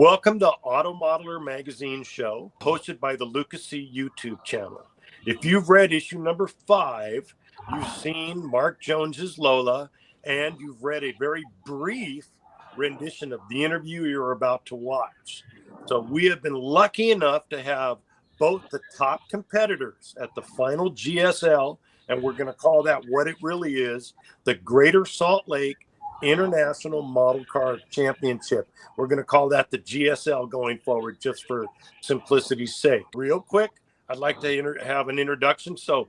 Welcome to Automodeler Magazine show, hosted by the Luka YouTube channel. If you've read issue number 5, you've seen Mark Jones's Lola, and you've read a very brief rendition of the interview you're about to watch. So we have been lucky enough to have both the top competitors at the final GSL, and we're going to call that what it really is, the Greater Salt Lake International Model Car Championship. We're going to call that the GSL going forward, just for simplicity's sake. Real quick, I'd like to have an introduction. So,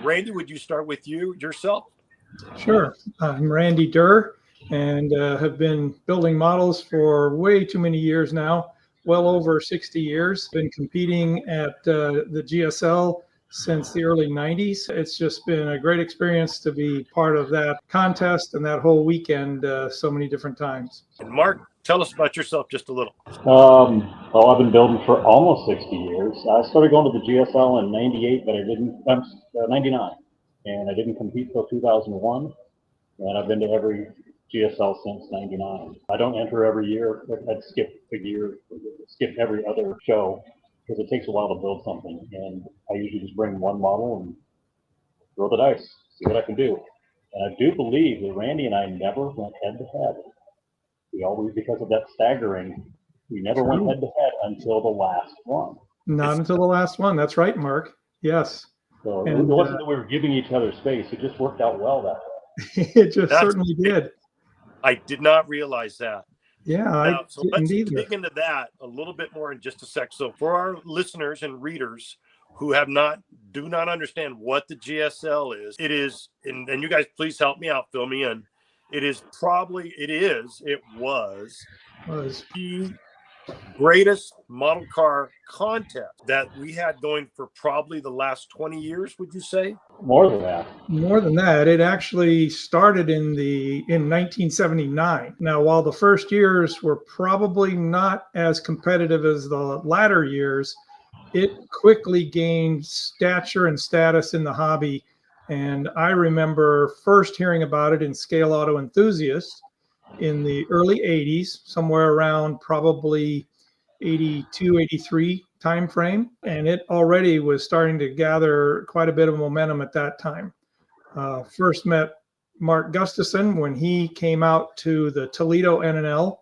Randy, would you start with yourself? Sure. I'm Randy Derr, and have been building models for way too many years now, well over 60 years. Been competing at the GSL since the early 90s. It's just been a great experience to be part of that contest and that whole weekend so many different times. And Mark, tell us about yourself just a little. Well, I've been building for almost 60 years. I started going to the GSL in 98, but I didn't, 99, and I didn't compete till 2001. And I've been to every GSL since 99. I don't enter every year. I'd skip a year, skip every other show, because it takes a while to build something. And I usually just bring one model and throw the dice, see what I can do. And I do believe that Randy and I never went head to head. We always, because of that staggering, we never went head to head until the last one. Not until the last one. That's right, Mark. Yes. So it wasn't that we were giving each other space. It just worked out well that way. It just certainly did. I did not realize that. Yeah, so let's dig into that a little bit more in just a sec. So for our listeners and readers who do not understand what the GSL is, it is, and you guys please help me out, fill me in. It was the greatest model car contest that we had going for probably the last 20 years, would you say? More than that. More than that. It actually started in 1979. Now, while the first years were probably not as competitive as the latter years, it quickly gained stature and status in the hobby. And I remember first hearing about it in Scale Auto Enthusiast in the early 80s, somewhere around probably 82, 83 time frame. And it already was starting to gather quite a bit of momentum at that time. First met Mark Gustafson when he came out to the Toledo NNL,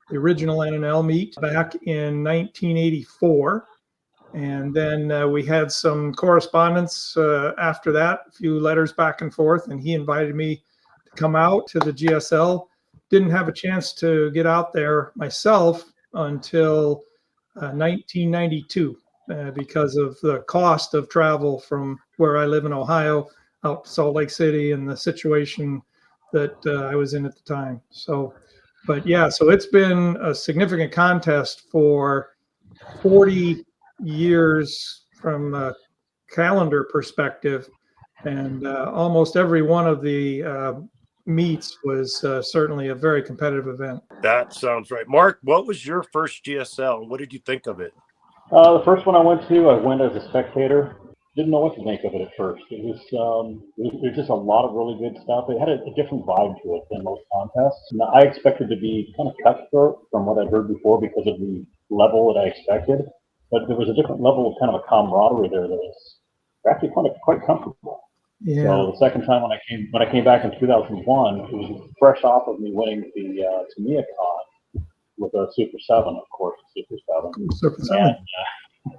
the original NNL meet back in 1984. And then we had some correspondence after that, a few letters back and forth, and he invited me to come out to the GSL. Didn't have a chance to get out there myself until 1992 because of the cost of travel from where I live in Ohio out to Salt Lake City and the situation that I was in at the time. So it's been a significant contest for 40 years from a calendar perspective, and almost every one of the meets was certainly a very competitive event. That sounds right. Mark, what was your first GSL? What did you think of it? The first one I went as a spectator. Didn't know what to make of it at first. It was just a lot of really good stuff. It had a different vibe to it than most contests. Now, I expected to be kind of cutthroat from what I'd heard before because of the level that I expected, but there was a different level of kind of a camaraderie there that was actually quite comfortable. Yeah. So the second time when I came back in 2001, it was fresh off of me winning the Tamiya Con with a Super 7, of course, Super 7. Super 7.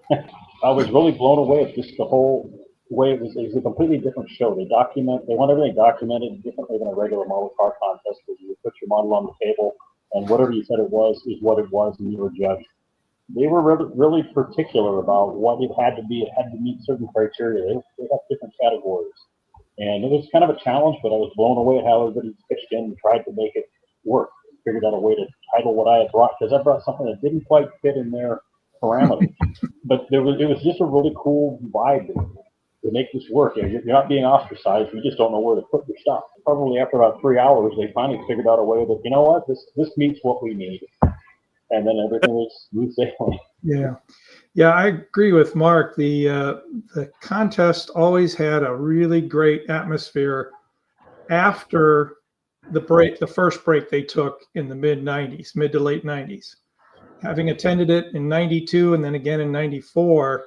And, I was really blown away at just the whole way it was a completely different show. They want everything documented differently than a regular model car contest, where you put your model on the table and whatever you said it was is what it was, and you were judged. They were really particular about what it had to be. It had to meet certain criteria. They have different categories. And it was kind of a challenge, but I was blown away at how everybody pitched in and tried to make it work. Figured out a way to title what I had brought, because I brought something that didn't quite fit in their parameters. But it was just a really cool vibe to make this work. You're not being ostracized. You just don't know where to put your stuff. Probably after about 3 hours, they finally figured out a way that, you know what, this meets what we need. And then everything was smooth sailing. Yeah, I agree with Mark. The contest always had a really great atmosphere after the first break they took in the mid to late 90s. having attended it in 92 and then again in 94,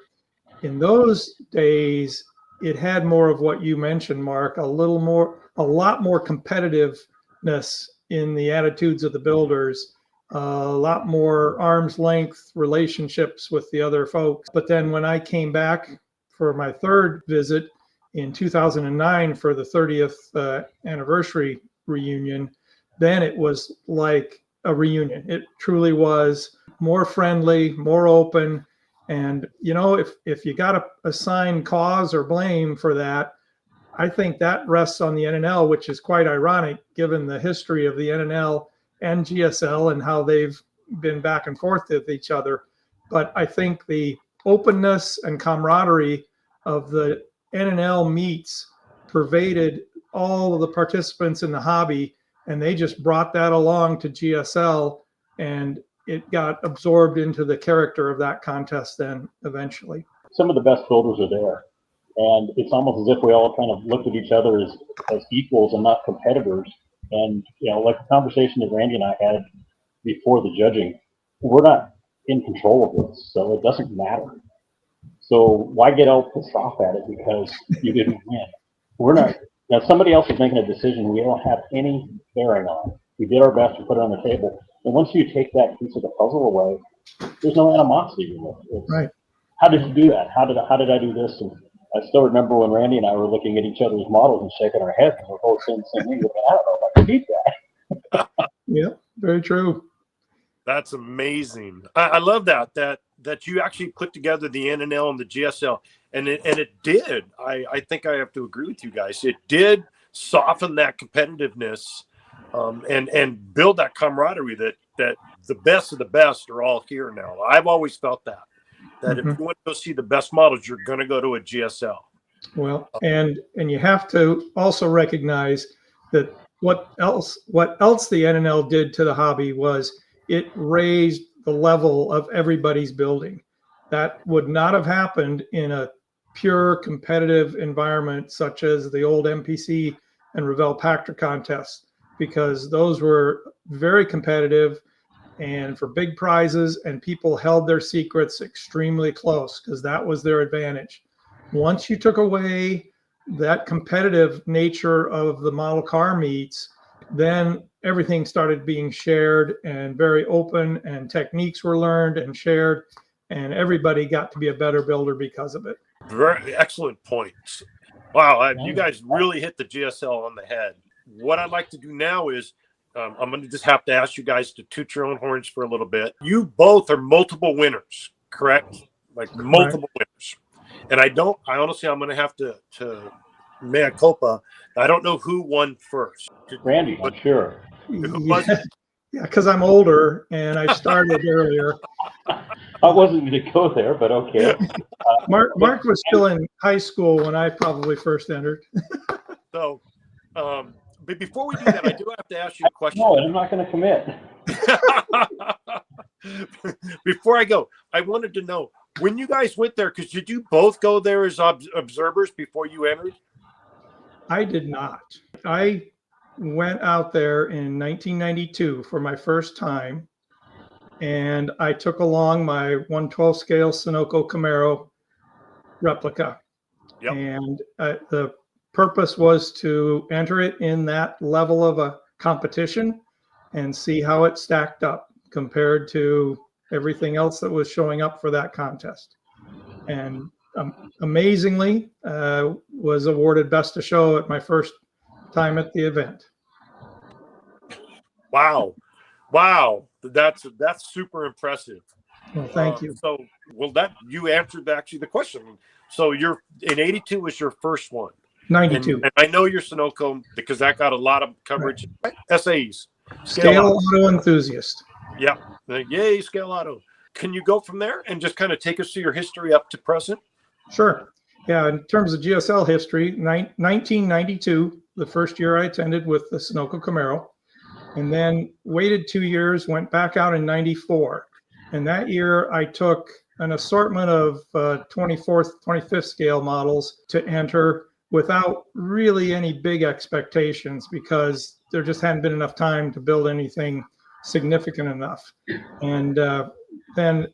in those days, it had more of what you mentioned, Mark, a lot more competitiveness in the attitudes of the builders, a lot more arm's length relationships with the other folks. But then when I came back for my third visit in 2009 for the 30th anniversary reunion, then it was like a reunion. It truly was more friendly, more open. And, you know, if you got to assign cause or blame for that, I think that rests on the NNL, which is quite ironic given the history of the NNL and GSL and how they've been back and forth with each other. But I think the openness and camaraderie of the NNL meets pervaded all of the participants in the hobby, and they just brought that along to GSL, and it got absorbed into the character of that contest then eventually. Some of the best builders are there, and it's almost as if we all kind of looked at each other as equals and not competitors. And, you know, like the conversation that Randy and I had before the judging, we're not in control of this, so it doesn't matter. So why get all pissed off at it because you didn't win? We're not. Now, somebody else is making a decision we don't have any bearing on. We did our best to put it on the table. And once you take that piece of the puzzle away, there's no animosity anymore. Right. How did you do that? How did I do this? And I still remember when Randy and I were looking at each other's models and shaking our heads, and we're both saying the same thing. I don't know if I could beat that. Yeah, very true. That's amazing. I love that you actually put together the NNL and the GSL, and it did. I think I have to agree with you guys. It did soften that competitiveness, and build that camaraderie that the best of the best are all here now. I've always felt that if you want to go see the best models, you're going to go to a GSL. Well, and you have to also recognize that what else the NNL did to the hobby was it raised the level of everybody's building. That would not have happened in a pure competitive environment such as the old MPC and Revell Pactor contests, because those were very competitive and for big prizes, and people held their secrets extremely close because that was their advantage. Once you took away that competitive nature of the model car meets, then everything started being shared and very open, and techniques were learned and shared, and everybody got to be a better builder because of it. Very excellent points. Wow, you guys really hit the GSL on the head. What I'd like to do now is I'm going to just have to ask you guys to toot your own horns for a little bit. You both are multiple winners, correct? Like multiple winners. And I honestly, I'm going to have to mea culpa. I don't know who won first. Randy, I'm sure. Who was it? Yeah, because I'm older and I started earlier. I wasn't going to go there, but okay. Mark was still in high school when I probably first entered. So, but before we do that, I do have to ask you a question. No, I'm not going to commit. Before I go, I wanted to know, when you guys went there, because did you both go there as observers before you entered? I did not. I went out there in 1992 for my first time, and I took along my 1/12 scale Sunoco Camaro replica. Yep. And the purpose was to enter it in that level of a competition and see how it stacked up compared to everything else that was showing up for that contest. And amazingly, was awarded Best of Show at my first time at the event. Wow, that's super impressive. Well, thank you. So, that you answered actually the question. So you're in 82 was your first one. 92. And I know you're Sunoco because that got a lot of coverage. Right. SAEs. Scale Auto Enthusiast. Yeah. Yay, Scale Auto. Can you go from there and just kind of take us through your history up to present? Sure. Yeah, in terms of GSL history, 1992, the first year I attended with the Sunoco Camaro, and then waited 2 years, went back out in 94. And that year I took an assortment of 24th, 25th scale models to enter without really any big expectations because there just hadn't been enough time to build anything significant enough. And then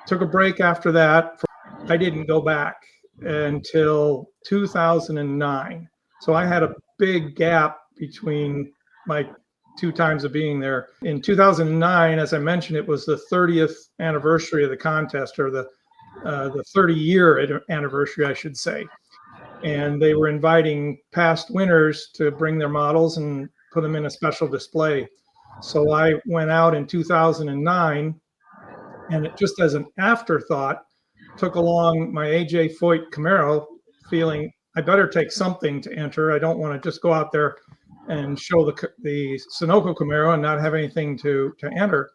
took a break after that. I didn't go back until 2009. So I had a big gap between my 2 times of being there. In 2009, as I mentioned, it was the 30th anniversary of the contest, or the 30-year anniversary, I should say. And they were inviting past winners to bring their models and put them in a special display. So I went out in 2009, and it, just as an afterthought, took along my AJ Void Camaro, feeling I better take something to enter. I don't want to just go out there and show the Sunoco Camaro and not have anything to enter.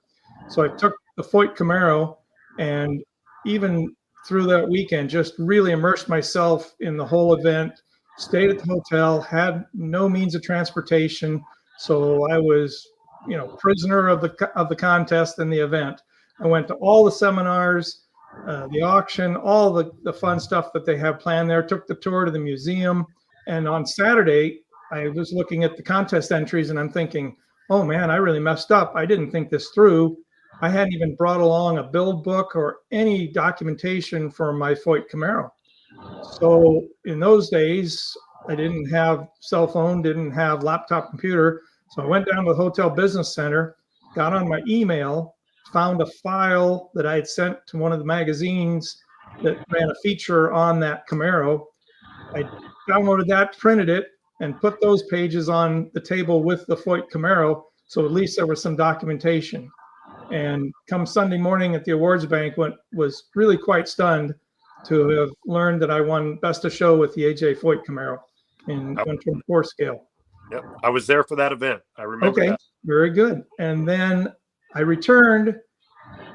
So I took the Void Camaro, and even through that weekend, just really immersed myself in the whole event, stayed at the hotel, had no means of transportation. So I was, prisoner of the contest and the event. I went to all the seminars, the auction, all the fun stuff that they have planned there, took the tour to the museum. And on Saturday, I was looking at the contest entries and I'm thinking, oh man, I really messed up. I didn't think this through. I hadn't even brought along a build book or any documentation for my Void Camaro. So in those days, I didn't have cell phone, didn't have laptop computer. So I went down to the Hotel Business Center, got on my email, found a file that I had sent to one of the magazines that ran a feature on that Camaro. I downloaded that, printed it, and put those pages on the table with the Void Camaro. So at least there was some documentation. And come Sunday morning at the awards banquet, was really quite stunned to have learned that I won Best of Show with the AJ Void Camaro in 1/4 scale. Yep, I was there for that event. I remember that. Very good. And then I returned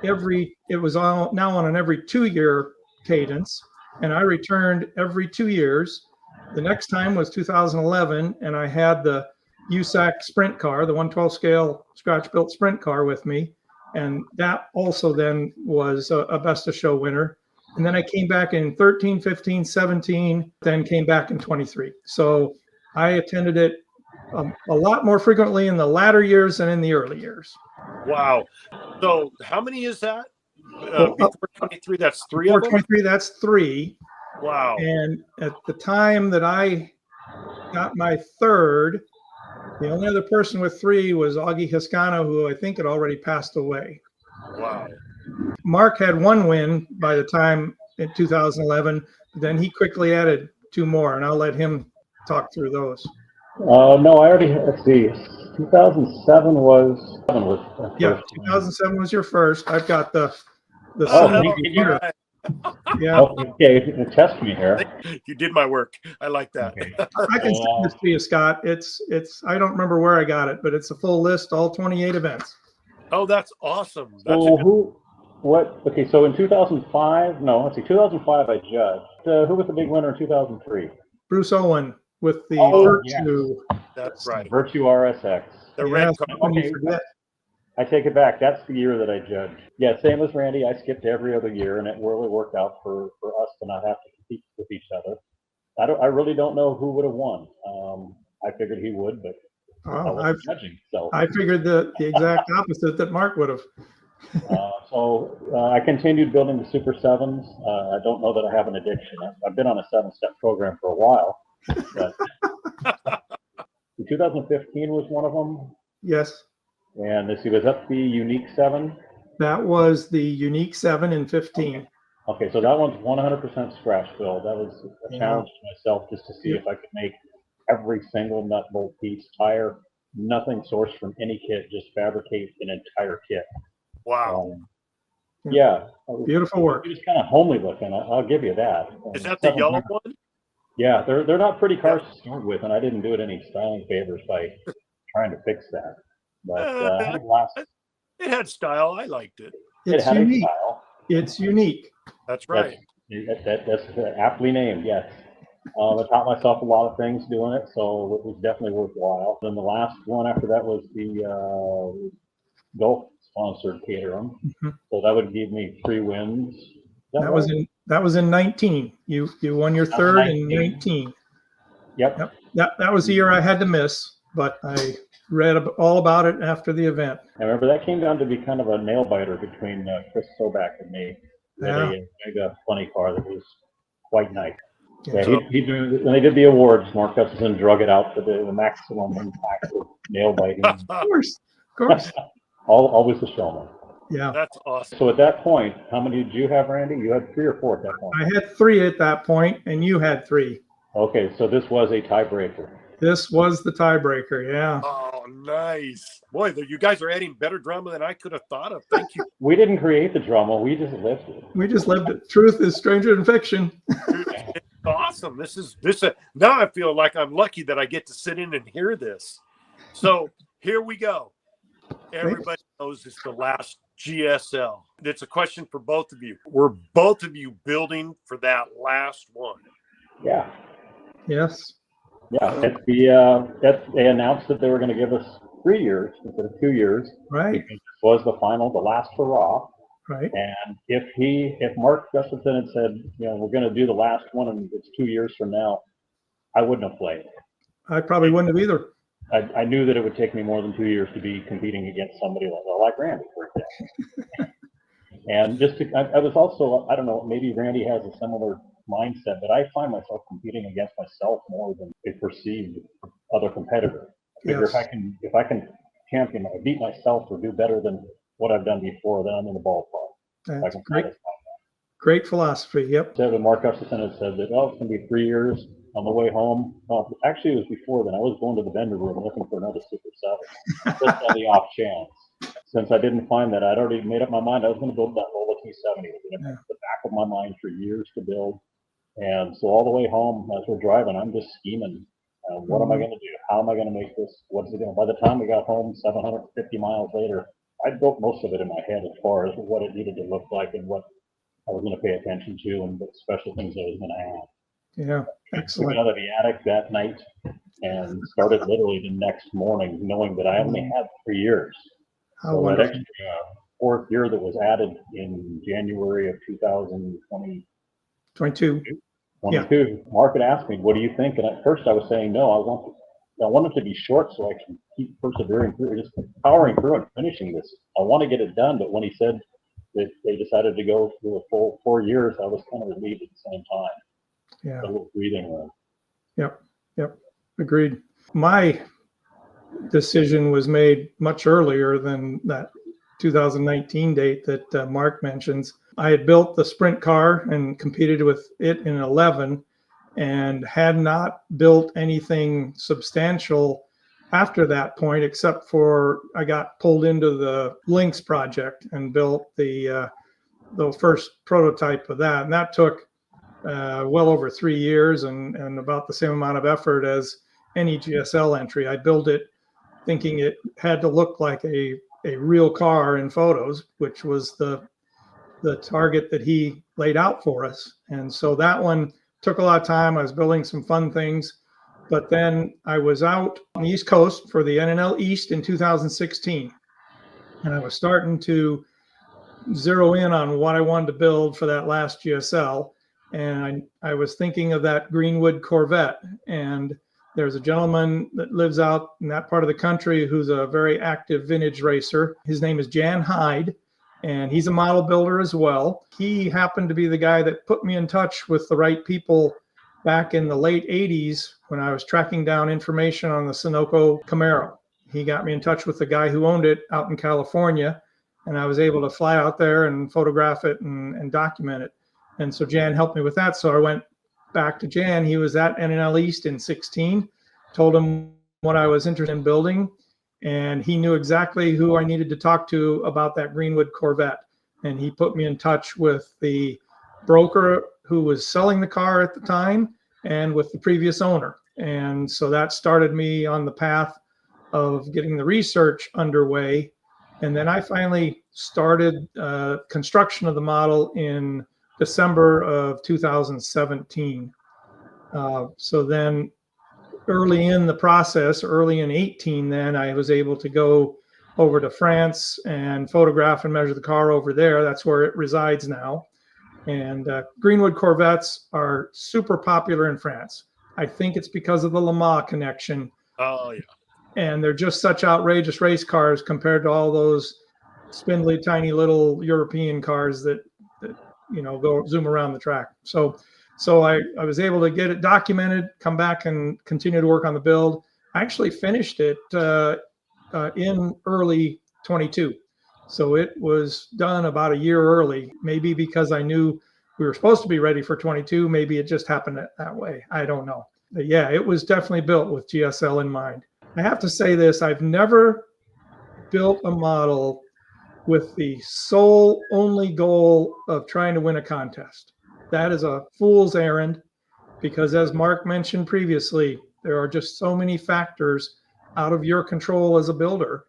it was now on an every 2-year cadence, and I returned every 2 years. The next time was 2011, and I had the USAC sprint car, the 1/12 scale scratch built sprint car with me. And that also then was a Best of Show winner. And then I came back in 13, 15, 17, then came back in 23. So I attended it a lot more frequently in the latter years than in the early years. Wow. So how many is that? Before 23, that's 3 of them? 23, that's 3. Wow. And at the time that I got my 3rd, the only other person with 3 was Augie Hiscano, who I think had already passed away. Wow. Mark had 1 win by the time in 2011. Then he quickly added 2 more, and I'll let him talk through those. No, I already, let's see, 2007 was. Yeah, 2007 was your first. I've got the computer. Yeah. Okay, test me here. You did my work. I like that. Okay. I can send this to you, Scott. It's I don't remember where I got it, but it's a full list, all 28 events. Oh, that's awesome. Okay, so in 2005, no, let's see, 2005 I judged. Who was the big winner in 2003? Bruce Owen with the Virtue. Yeah. That's right. Virtue RSX. The red car. Okay, I take it back. That's the year that I judged. Yeah, same as Randy. I skipped every other year, and it really worked out for us to not have to compete with each other. I really don't know who would have won. I figured he would, but I wasn't judging. So I figured the exact opposite, that Mark would have. So I continued building the Super 7s. I don't know that I have an addiction. I've been on a 7-step program for a while. But 2015 was one of them. Yes. And let's see, was that the Unique 7? That was the Unique 7 in 15. Okay, so that one's 100% scratch build. That was a challenge to myself just to see if I could make every single nut, bolt, piece, tire, nothing sourced from any kit, just fabricate an entire kit. Wow. Yeah. Beautiful work. It was kind of homely looking. I'll give you that. Is that the yellow one? Yeah, they're not pretty cars to start with, and I didn't do it any styling favors by trying to fix that. But it had style. I liked it. It's unique. It's unique. That's right. That's aptly named. Yes. I taught myself a lot of things doing it, so it was definitely worthwhile. Then the last one after that was the Gulf sponsored Caterham. Mm-hmm. So that would give me 3 wins. That was in 19. You won your 3rd in 19. Yep. That was the year I had to miss. but I read all about it after the event. I remember that came down to be kind of a nail biter between Chris Sobak and me. We had a mega funny car that was quite nice. Yeah, when they did the awards, Mark Gustafson drug it out to the maximum impact of nail biting. Of course. Always the showman. Yeah. That's awesome. So at that point, how many did you have, Randy? You had 3 or 4 at that point. I had 3 at that point, and you had 3. Okay, so this was a tiebreaker. This was the tiebreaker, yeah. Oh, nice. Boy, you guys are adding better drama than I could have thought of. Thank you. We didn't create the drama. We just lived it. We just lived it. Truth is stranger than fiction. It's awesome. This now I feel like I'm lucky that I get to sit in and hear this. So here we go. Everybody knows it's the last GSL. It's a question for both of you. Were both of you building for that last one? Yeah. Yes. Yeah. They announced that they were going to give us 3 years instead of 2 years. Right. Because this was the final, the last hurrah. Right. And if Mark Gustafson had said, we're going to do the last one and it's 2 years from now, I wouldn't have played. I probably wouldn't have either. I knew that it would take me more than 2 years to be competing against somebody like Randy, for example. And I was also, I don't know, maybe Randy has a similar mindset, but I find myself competing against myself more than a perceived other competitor. I figure if I can champion, beat myself or do better than what I've done before, then I'm in the ballpark. That's great philosophy. Yep. So Mark Gustafson had said that, it's going to be 3 years. On the way home, well, actually, it was before then. I was going to the vendor room looking for another Super 7, just on the off chance. Since I didn't find that, I'd already made up my mind I was going to build that Lola T70. It was in the back of my mind for years to build. And so all the way home, as we're driving, I'm just scheming. What am I going to do? How am I going to make this? What's it going to? By the time we got home, 750 miles later, I built most of it in my head as far as what it needed to look like and what I was going to pay attention to and what special things I was going to add. Yeah, excellent. I took it out of the attic that night and started literally the next morning, knowing that I only had 3 years. How wonderful. That extra 4th year that was added in January of 2022. Mark had asked me, "What do you think?" And at first I was saying no. I want it to be short so I can keep persevering through, just powering through and finishing this. I want to get it done, but when he said that they decided to go through a full 4 years, I was kind of relieved at the same time. Yeah. A little breathing room. Yep. Agreed. My decision was made much earlier than that 2019 date that Mark mentions. I had built the sprint car and competed with it in 11 and had not built anything substantial after that point, except for I got pulled into the Lynx project and built the first prototype of that. And that took well over 3 years and about the same amount of effort as any GSL entry. I built it thinking it had to look like a real car in photos, which was the target that he laid out for us. And so that one took a lot of time. I was building some fun things, but then I was out on the East Coast for the NNL East in 2016. And I was starting to zero in on what I wanted to build for that last GSL. And I was thinking of that Greenwood Corvette. And there's a gentleman that lives out in that part of the country who's a very active vintage racer. His name is Jan Hyde, and he's a model builder as well. He happened to be the guy that put me in touch with the right people back in the late 80s when I was tracking down information on the Sunoco Camaro. He got me in touch with the guy who owned it out in California, and I was able to fly out there and photograph it and document it. And so Jan helped me with that. So I went back to Jan. He was at NNL East in 16, told him what I was interested in building, and he knew exactly who I needed to talk to about that Greenwood Corvette. And he put me in touch with the broker who was selling the car at the time and with the previous owner. And so that started me on the path of getting the research underway. And then I finally started construction of the model in December of 2017. So then early in the process, early in 18, then I was able to go over to France and photograph and measure the car over there. That's where it resides now. And Greenwood Corvettes are super popular in France. I think it's because of the Le Mans connection. Oh, yeah. and they're just such outrageous race cars compared to all those spindly, tiny little European cars that go zoom around the track. So I was able to get it documented, come back and continue to work on the build. I actually finished it in early 22. So it was done about a year early, maybe because I knew we were supposed to be ready for 22. Maybe it just happened that way. I don't know. But yeah, it was definitely built with GSL in mind. I have to say this, I've never built a model with the sole only goal of trying to win a contest. That is a fool's errand, because as Mark mentioned previously, there are just so many factors out of your control as a builder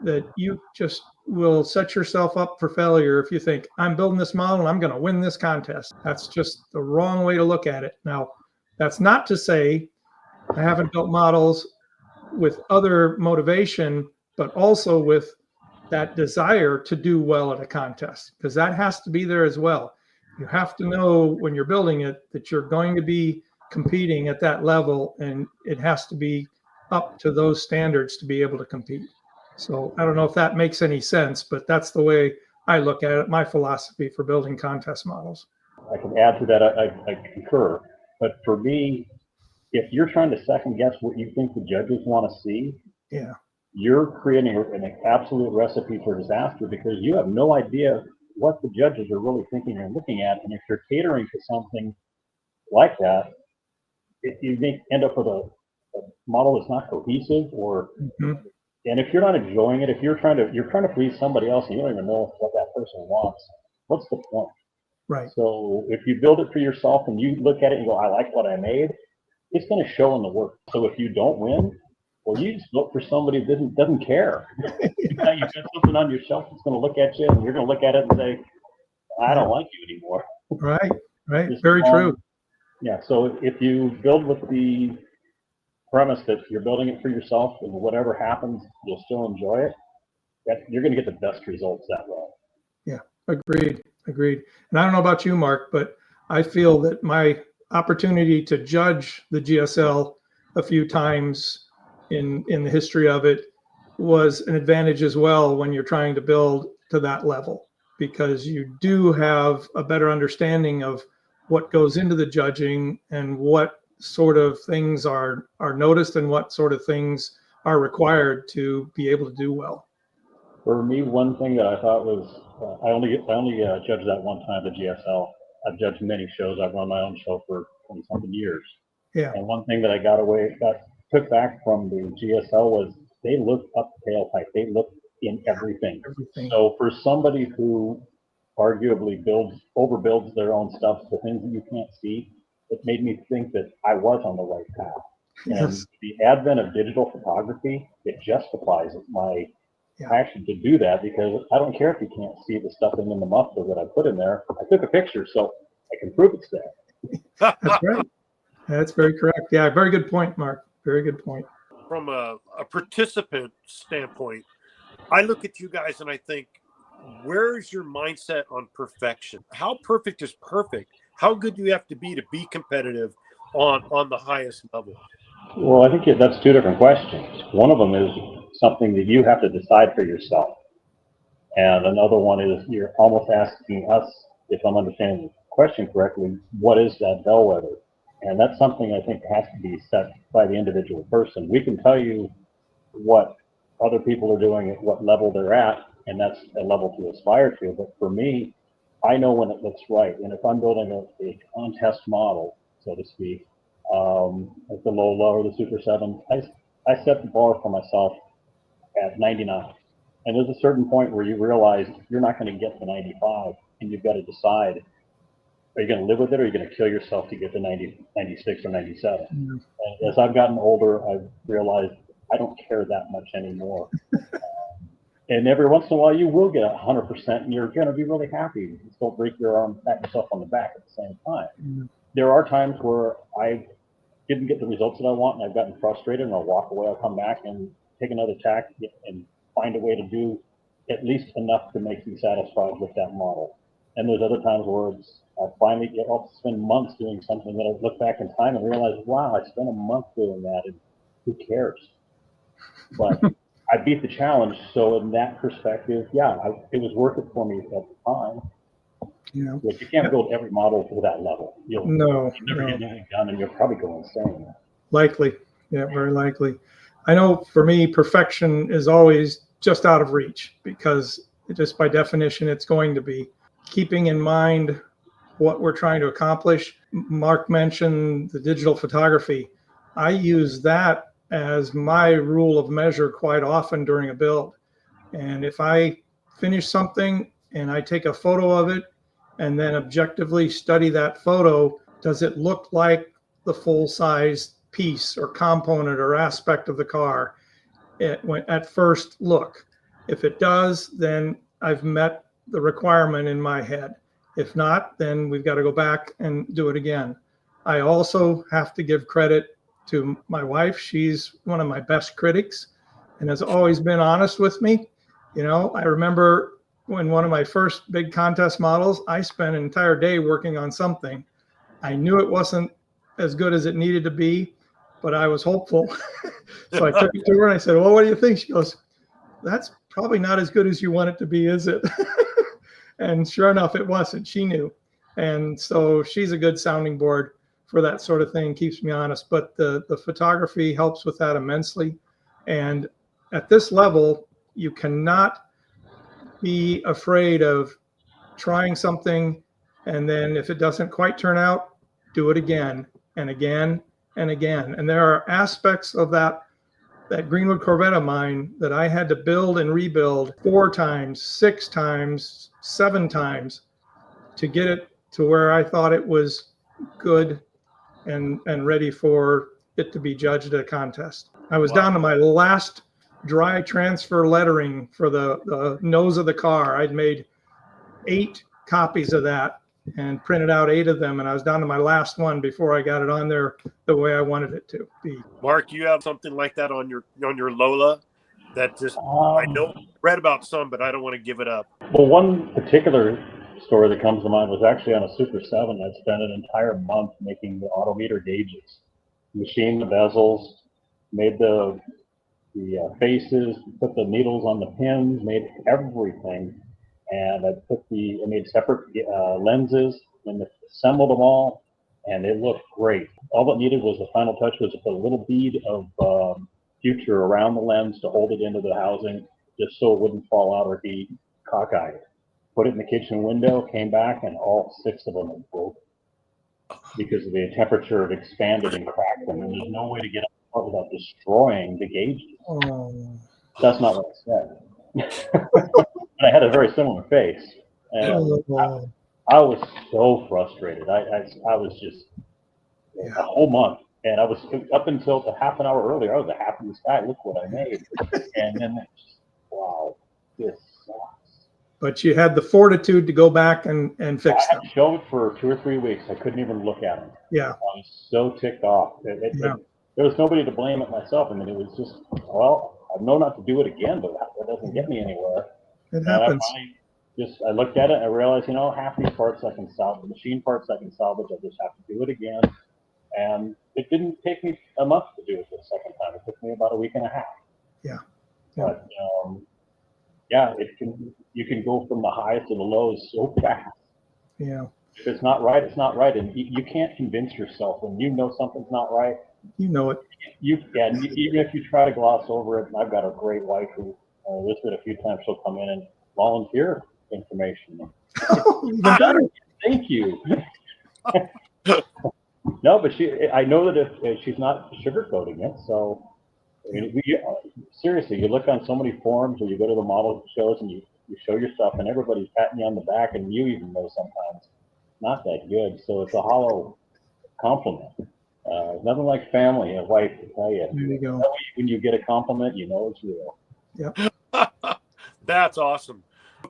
that you just will set yourself up for failure if you think, I'm building this model and I'm going to win this contest. That's just the wrong way to look at it. Now, that's not to say I haven't built models with other motivation, but also with that desire to do well at a contest, because that has to be there as well. You have to know when you're building it that you're going to be competing at that level, and it has to be up to those standards to be able to compete. So I don't know if that makes any sense, but that's the way I look at it, my philosophy for building contest models. I can add to that, I concur. But for me, if you're trying to second guess what you think the judges want to see, Yeah, you're creating an absolute recipe for disaster, because you have no idea what the judges are really thinking and looking at. And if you're catering to something like that, you may end up with a model that's not cohesive, or and if you're not enjoying it, if you're trying to please somebody else and you don't even know what that person wants, what's the point? right. So if you build it for yourself and you look at it and go, I like what I made, it's going to show in the work. So if you don't win, well, you just look for somebody that doesn't care. You've got something on your shelf that's going to look at you, and you're going to look at it and say, I don't like you anymore. Right. Very true. Yeah. So if you build with the premise that you're building it for yourself, and whatever happens, you'll still enjoy it, you're going to get the best results that way. Yeah, agreed. And I don't know about you, Mark, but I feel that my opportunity to judge the GSL a few times in the history of it was an advantage as well when you're trying to build to that level, because you do have a better understanding of what goes into the judging and what sort of things are noticed and what sort of things are required to be able to do well. For me, one thing that I thought was, I only judged that one time, the GSL. I've judged many shows. I've run my own show for 20-something years. Yeah. And one thing that I took back from the GSL was they looked up the tailpipe. They looked in everything. So for somebody who arguably overbuilds their own stuff to things that you can't see, it made me think that I was on the right path. Yes. And the advent of digital photography, it justifies my passion to do that, because I don't care if you can't see the stuff in the muffler that I put in there. I took a picture, so I can prove it's there. That's right. That's very correct. Yeah, very good point, Mark. Very good point. From a participant standpoint, I look at you guys and I think, where's your mindset on perfection? How perfect is perfect? How good do you have to be competitive on the highest level? Well, I think that's two different questions. One of them is something that you have to decide for yourself. And another one is you're almost asking us, if I'm understanding the question correctly, what is that bellwether? And that's something I think has to be set by the individual person. We can tell you what other people are doing at what level they're at, and that's a level to aspire to. But for me, I know when it looks right. And if I'm building a contest model, so to speak, at the low or the Super 7, I set the bar for myself at 99. And there's a certain point where you realize you're not going to get to 95, and you've got to decide, are you going to live with it, or are you going to kill yourself to get to 90, 96 or 97? Mm-hmm. And as I've gotten older, I've realized I don't care that much anymore. And every once in a while, you will get 100%, and you're going to be really happy. Just don't break your arm, pat yourself on the back at the same time. Mm-hmm. There are times where I didn't get the results that I want, and I've gotten frustrated, and I'll walk away. I'll come back and take another tack and find a way to do at least enough to make me satisfied with that model. And there's other times where I'll spend months doing something that I look back in time and realize, wow, I spent a month doing that, and who cares? but I beat the challenge. So in that perspective, yeah, it was worth it for me at the time. Yeah. But you can't build every model to that level. You'll never get anything done, and you'll probably go insane. Likely. Yeah, very likely. I know for me, perfection is always just out of reach because just by definition, it's going to be. Keeping in mind what we're trying to accomplish. Mark mentioned the digital photography. I use that as my rule of measure quite often during a build. And if I finish something and I take a photo of it and then objectively study that photo, does it look like the full size piece or component or aspect of the car at first look? If it does, then I've met the requirement in my head. If not, then we've got to go back and do it again. I also have to give credit to my wife. She's one of my best critics and has always been honest with me. You know, I remember when one of my first big contest models, I spent an entire day working on something. I knew it wasn't as good as it needed to be, but I was hopeful. So I took it to her and I said, well, what do you think? She goes, that's probably not as good as you want it to be, is it? And sure enough, it wasn't. She knew. And so she's a good sounding board for that sort of thing, keeps me honest. But the photography helps with that immensely. And at this level, you cannot be afraid of trying something. And then if it doesn't quite turn out, do it again and again and again. And there are aspects of that Greenwood Corvette of mine that I had to build and rebuild 4 times, 6 times, 7 times to get it to where I thought it was good and ready for it to be judged at a contest. I was down to my last dry transfer lettering for the nose of the car. I'd made 8 copies of that and printed out 8 of them, and I was down to my last one before I got it on there the way I wanted it to be. Mark, you have something like that on your Lola that just I know read about some, but I don't want to give it up. Well, one particular story that comes to mind was actually on a Super 7. I spent an entire month making the autometer gauges, machined the bezels, made the faces, put the needles on the pins, made everything. And I made separate lenses and assembled them all, and it looked great. All it needed was the final touch was to put a little bead of future around the lens to hold it into the housing, just so it wouldn't fall out or be cockeyed. Put it in the kitchen window, came back, and all 6 of them had broken because of the temperature had expanded and cracked them, and there's no way to get out without destroying the gauges. Oh. That's not what I said. But I had a very similar face, and I was so frustrated. I was just a whole month, and I was up until the half an hour earlier. I was the happiest guy. Look what I made, and then wow, this sucks. But you had the fortitude to go back and fix them. I had shown it for 2 or 3 weeks. I couldn't even look at them. Yeah, I was so ticked off. There was nobody to blame but myself. I mean, it was just, well, I know not to do it again, but that doesn't get me anywhere. It happens. I looked at it and I realized, half these parts I can salvage, the machine parts I can salvage. I just have to do it again. And it didn't take me a month to do it the second time. It took me about a week and a half. Yeah. But you can go from the highs to the lows so fast. Yeah. If it's not right, it's not right, and you can't convince yourself when you know something's not right. You know it. Even if you try to gloss over it, and I've got a great wife who listed a few times. She'll come in and volunteer information. Even better. Thank you. No, but I know that if she's not sugarcoating it. So, I mean, seriously, you look on so many forums, or you go to the model shows and you show your stuff, and everybody's patting you on the back, and you even know sometimes not that good. So it's a hollow compliment. Nothing like family and wife to tell you. There you go. When you get a compliment, you know it's real. Yeah. That's awesome.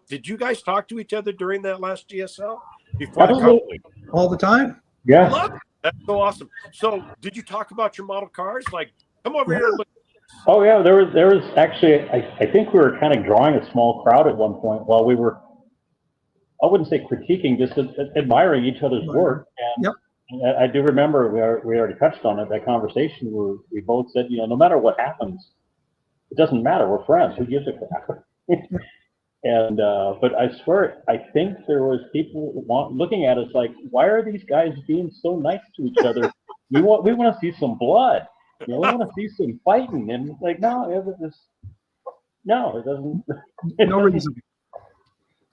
Did you guys talk to each other during that last GSL? Before Absolutely. All the time. Yeah. That's so awesome. So did you talk about your model cars? Like, come over here and look. Oh yeah, there was actually, I think we were kind of drawing a small crowd at one point while we were, I wouldn't say critiquing, just admiring each other's work. And I do remember we already touched on it, that conversation where we both said, no matter what happens, it doesn't matter. We're friends. Who gives a crap? And but I swear, I think there was people looking at us like, why are these guys being so nice to each other? We want to see some blood. We want to see some fighting. And like, no, it doesn't. No reason.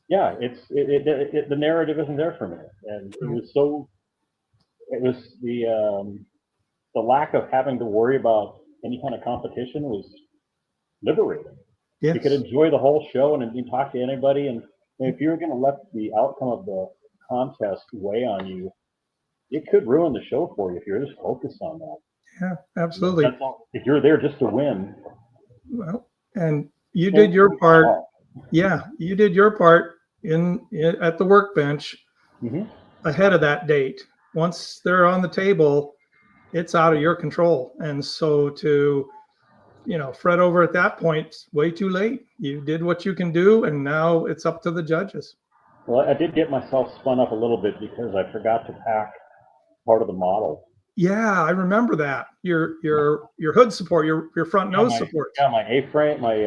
Yeah, the narrative isn't there for me, and it was the lack of having to worry about any kind of competition was liberating. Yes. You could enjoy the whole show and you talk to anybody. And if you're going to let the outcome of the contest weigh on you, it could ruin the show for you if you're just focused on that. Yeah, absolutely. That's all. If you're there just to win. Well, and you did your part. Yeah, you did your part at the workbench ahead of that date. Once they're on the table, it's out of your control. And so to fret over at that point, way too late. You did what you can do, and now it's up to the judges. Well, I did get myself spun up a little bit because I forgot to pack part of the model. Yeah, I remember that. Your hood support, your front nose support. Yeah, my A-frame, my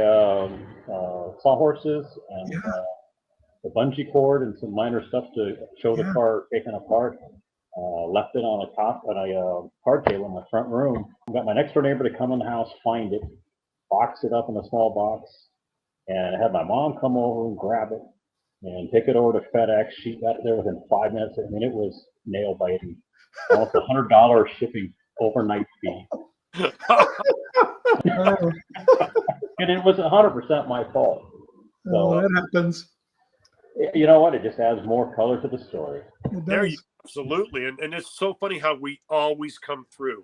sawhorses, and the bungee cord, and some minor stuff to show the car taken apart. Left it on a card table in my front room. I got my next door neighbor to come in the house, find it, box it up in a small box, and I had my mom come over and grab it and take it over to FedEx. She got it there within 5 minutes. I mean, it was nail biting. Almost $100 shipping overnight fee. And it was 100% my fault. So that happens. You know what? It just adds more color to the story. There you absolutely, and it's so funny how we always come through.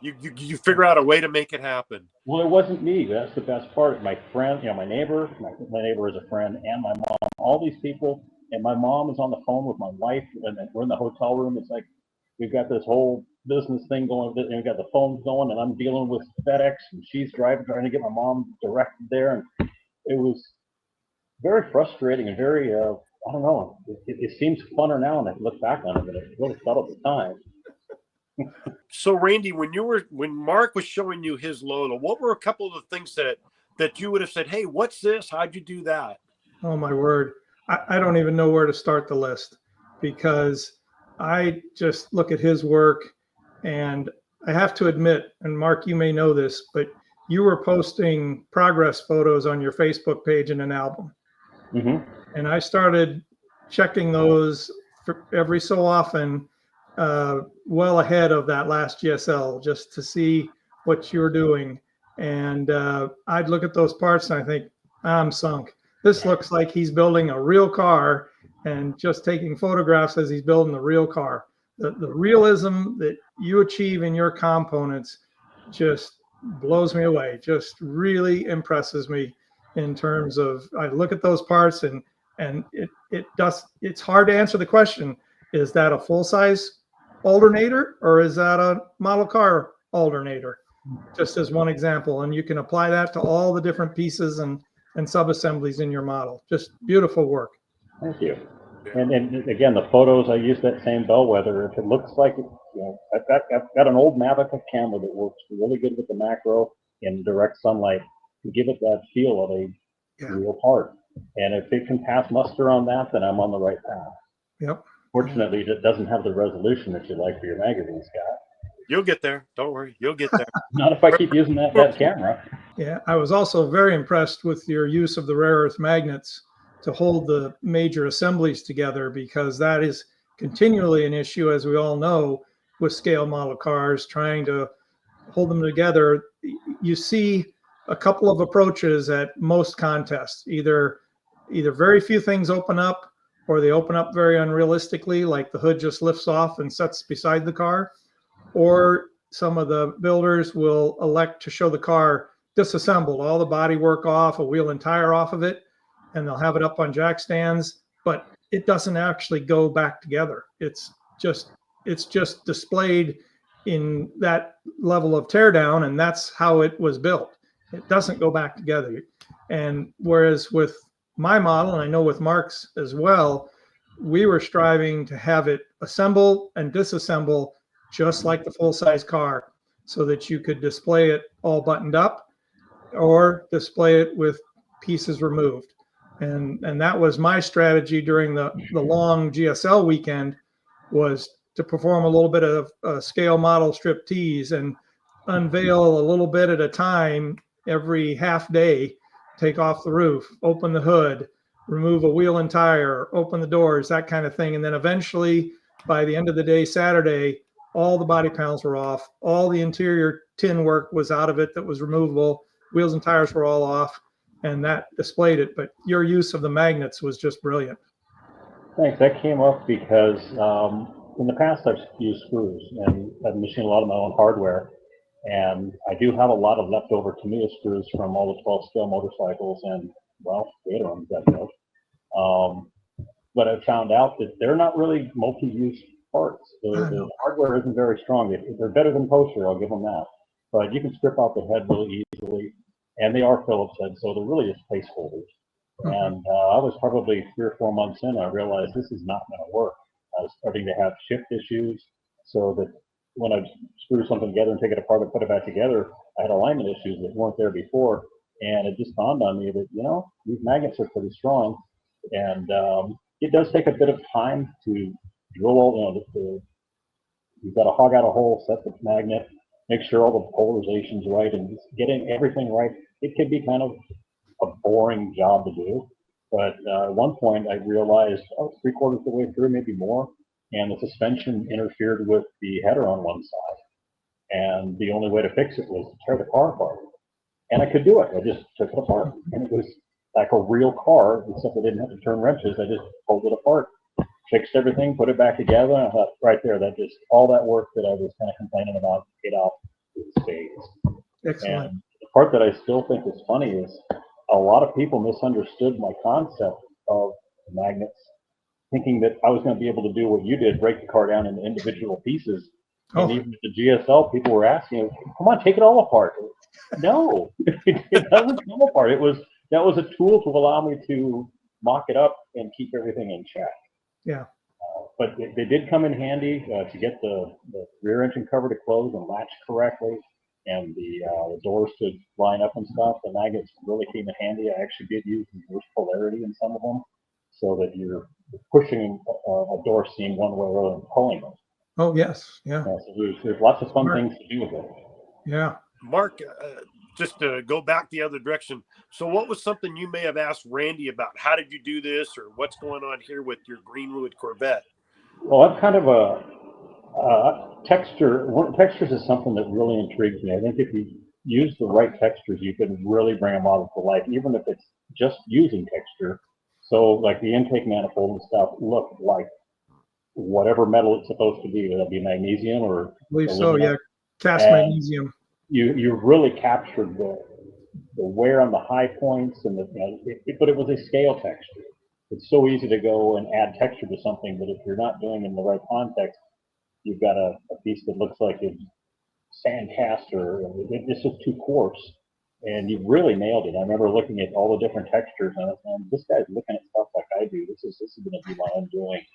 You figure out a way to make it happen. Well, it wasn't me. That's the best part. My friend, my neighbor, my neighbor is a friend, and my mom. All these people, and my mom is on the phone with my wife, and we're in the hotel room. It's like we've got this whole business thing going, and we've got the phones going, and I'm dealing with FedEx, and she's trying to get my mom directed there, and it was very frustrating and very, I don't know, it seems funner now when I look back on it, but it really felt at the time. So Randy, when Mark was showing you his Lola, what were a couple of the things that you would have said, hey, what's this? How'd you do that? Oh my word. I don't even know where to start the list, because I just look at his work, and I have to admit, and Mark, you may know this, but you were posting progress photos on your Facebook page in an album. And I started checking those every so often, well ahead of that last GSL, just to see what you're doing. And I'd look at those parts and I think, I'm sunk. This looks like he's building a real car and just taking photographs as he's building the real car. The realism that you achieve in your components just blows me away, just really impresses me in terms of, I look at those parts and it's hard to answer the question, is that a full-size alternator or is that a model car alternator? Just as one example, and you can apply that to all the different pieces and sub-assemblies in your model. Just beautiful work. Thank you. And again, the photos, I use that same bellwether. If it looks like it, I've got an old Mavic camera that works really good with the macro in direct sunlight to give it that feel of a real part. And if it can pass muster on that, then I'm on the right path. Yep. Fortunately, it doesn't have the resolution that you like for your magazine, Scott. You'll get there. Don't worry. You'll get there. Not if I keep using that camera. Yeah, I was also very impressed with your use of the rare earth magnets to hold the major assemblies together, because that is continually an issue, as we all know, with scale model cars, trying to hold them together. You see a couple of approaches at most contests. Either very few things open up, or they open up very unrealistically, like the hood just lifts off and sets beside the car, or some of the builders will elect to show the car disassembled, all the body work off, a wheel and tire off of it, and they'll have it up on jack stands, but it doesn't actually go back together. It's just displayed in that level of teardown, and that's how it was built. It doesn't go back together. And whereas with my model, and I know with Mark's as well, we were striving to have it assemble and disassemble just like the full-size car, so that you could display it all buttoned up. or display it with pieces removed. And that was my strategy during the long GSL weekend, was to perform a little bit of scale model strip tease and unveil a little bit at a time every half day, take off the roof, open the hood, remove a wheel and tire, open the doors, that kind of thing. And then eventually, by the end of the day, Saturday, all the body panels were off. All the interior tin work was out of it that was removable. Wheels and tires were all off, and that displayed it. But your use of the magnets was just brilliant. Thanks. That came up because in the past I've used screws, and I've machined a lot of my own hardware. And I do have a lot of leftover Tamiya screws from all the 12 scale motorcycles and, well, the other ones that know. But I found out that they're not really multi-use parts. The hardware isn't very strong. They're better than kosher, I'll give them that. But you can strip out the head really easily, and they are Phillips heads, so they're really just placeholders. And I was probably 3 or 4 months in, I realized this is not going to work. I was starting to have shift issues, so that when I screw something together and take it apart and put it back together, I had alignment issues that weren't there before. And it just dawned on me that, you know, these magnets are pretty strong. And it does take a bit of time to drill all, you know, you've got to hog out a hole, set the magnet, make sure all the polarization's right, and just getting everything right. It can be kind of a boring job to do. But at one point I realized, 3/4 of the way through, maybe more, and the suspension interfered with the header on one side. And the only way to fix it was to tear the car apart. And I could do it. I just took it apart. And it was like a real car, except I didn't have to turn wrenches. I just pulled it apart, fixed everything, put it back together. And I thought, right there, that just, all that work that I was kind of complaining about paid off in spades. Excellent. And the part that I still think is funny is a lot of people misunderstood my concept of magnets, thinking that I was going to be able to do what you did, break the car down into individual pieces. And even at the GSL, people were asking, come on, take it all apart. No, it doesn't come apart. That was a tool to allow me to mock it up and keep everything in check. Yeah. But they did come in handy to get the rear engine cover to close and latch correctly, and the doors to line up and stuff. The magnets really came in handy. I actually did use reverse polarity in some of them, so that you're pushing a door seam one way rather than pulling it. Oh, yes. Yeah. So there's lots of fun things to do with it. Yeah. Mark, just to go back the other direction. So what was something you may have asked Randy about? How did you do this, or what's going on here with your Greenwood Corvette? Well, I'm kind of textures is something that really intrigues me. I think if you use the right textures, you can really bring a model to life, even if it's just using texture. So like the intake manifold and stuff look like whatever metal it's supposed to be, whether it be magnesium or I believe aluminum. so, yeah. Cast magnesium. You really captured the wear on the high points, and but it was a scale texture. It's so easy to go and add texture to something, but if you're not doing it in the right context, you've got a piece that looks like it's sand cast, or it's just too coarse. And you really nailed it. I remember looking at all the different textures, and I was saying, this guy's looking at stuff like I do. This is going to be my undoing.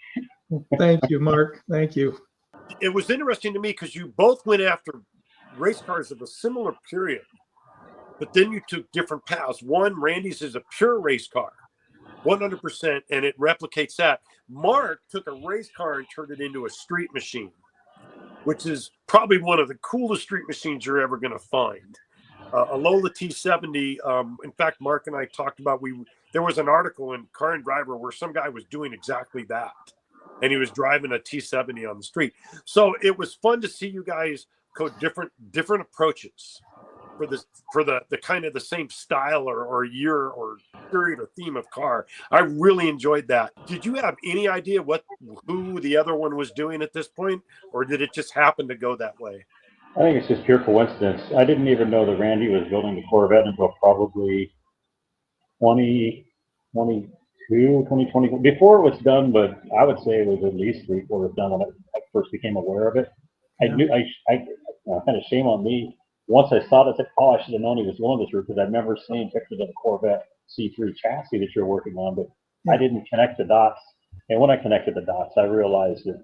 Thank you, Mark. Thank you. It was interesting to me because you both went after race cars of a similar period, but then you took different paths. One, Randy's is a pure race car, 100%, and it replicates that. Mark took a race car and turned it into a street machine, which is probably one of the coolest street machines you're ever going to find. A Lola T70. In fact, Mark and I talked about, there was an article in Car and Driver where some guy was doing exactly that, and he was driving a T70 on the street. So it was fun to see you guys go different approaches for the kind of the same style or year or period or theme of car. I really enjoyed that. Did you have any idea who the other one was doing at this point, or did it just happen to go that way? I think it's just pure coincidence. I didn't even know that Randy was building the Corvette until probably 2020, before it was done, but I would say it was at least 3/4 done when I first became aware of it. I knew, I kind of shame on me. Once I saw it, I said, oh, I should have known he was going this route, because I remember seeing pictures of the Corvette C3 chassis that you're working on, but I didn't connect the dots. And when I connected the dots, I realized that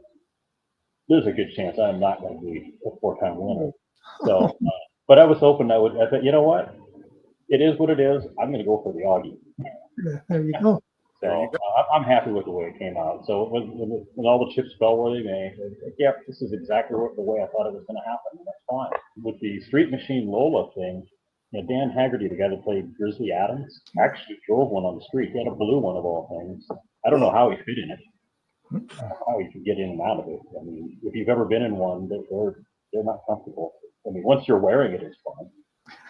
there's a good chance I'm not going to be a 4-time winner. So, but I was hoping I thought, you know what? it is what it is. I'm going to go for the Augie. Yeah, there you go. So I'm happy with the way it came out. So when all the chips fell where they may, yep, this is exactly the way I thought it was going to happen. And that's fine. With the Street Machine Lola thing, you know, Dan Haggerty, the guy that played Grizzly Adams, actually drove one on the street. He had a blue one of all things. I don't know how he fit in it. How he could get in and out of it. I mean, if you've ever been in one, they're not comfortable. I mean, once you're wearing it, it's fine.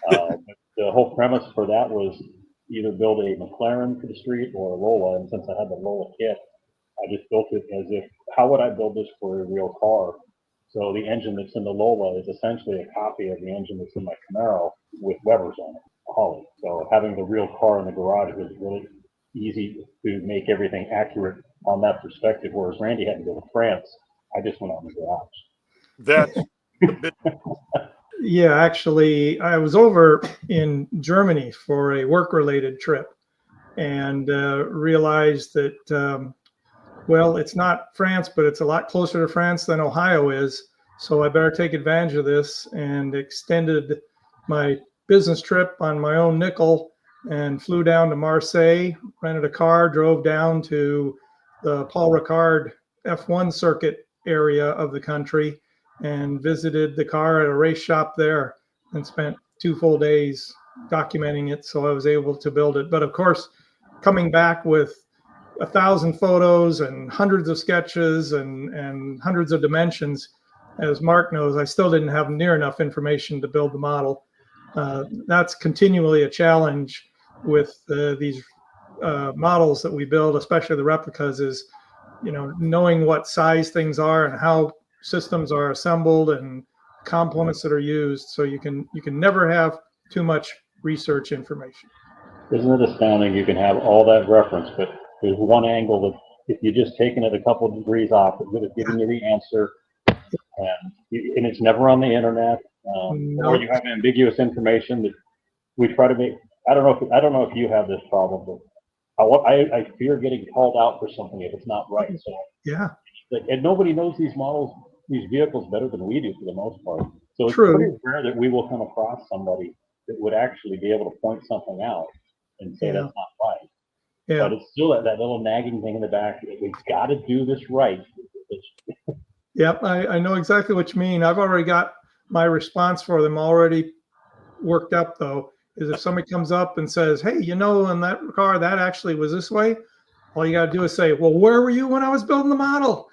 But the whole premise for that was either build a McLaren for the street or a Lola. And since I had the Lola kit, I just built it as if, how would I build this for a real car? So the engine that's in the Lola is essentially a copy of the engine that's in my Camaro with Webers on it, Holly. So having the real car in the garage was really easy to make everything accurate on that perspective. Whereas Randy had to go to France, I just went out in the garage. That's Yeah, actually, I was over in Germany for a work-related trip and realized that, well, it's not France, but it's a lot closer to France than Ohio is. So I better take advantage of this and extended my business trip on my own nickel and flew down to Marseille, rented a car, drove down to the Paul Ricard F1 circuit area of the country and visited the car at a race shop there and spent 2 full days documenting it. So I was able to build it. But of course, coming back with 1,000 photos and hundreds of sketches and hundreds of dimensions, as Mark knows, I still didn't have near enough information to build the model. That's continually a challenge with these models that we build, especially the replicas, is, you know, knowing what size things are and how systems are assembled and components that are used. So you can never have too much research information. Isn't it astounding? You can have all that reference, but there's one angle that if you're just taking it a couple of degrees off, it would have given you the answer, and it's never on the internet. No. Or you have ambiguous information that we try to make. I don't know if you have this problem, but I fear getting called out for something if it's not right. So Yeah. and nobody knows these models, these vehicles better than we do for the most part. So it's True. pretty rare that we will come across somebody that would actually be able to point something out and say that's not right. Yeah. But it's still that little nagging thing in the back. We've got to do this right. Yep, I know exactly what you mean. I've already got my response for them already worked up, though, is if somebody comes up and says, hey, you know, in that car, that actually was this way, all you got to do is say, well, where were you when I was building the model?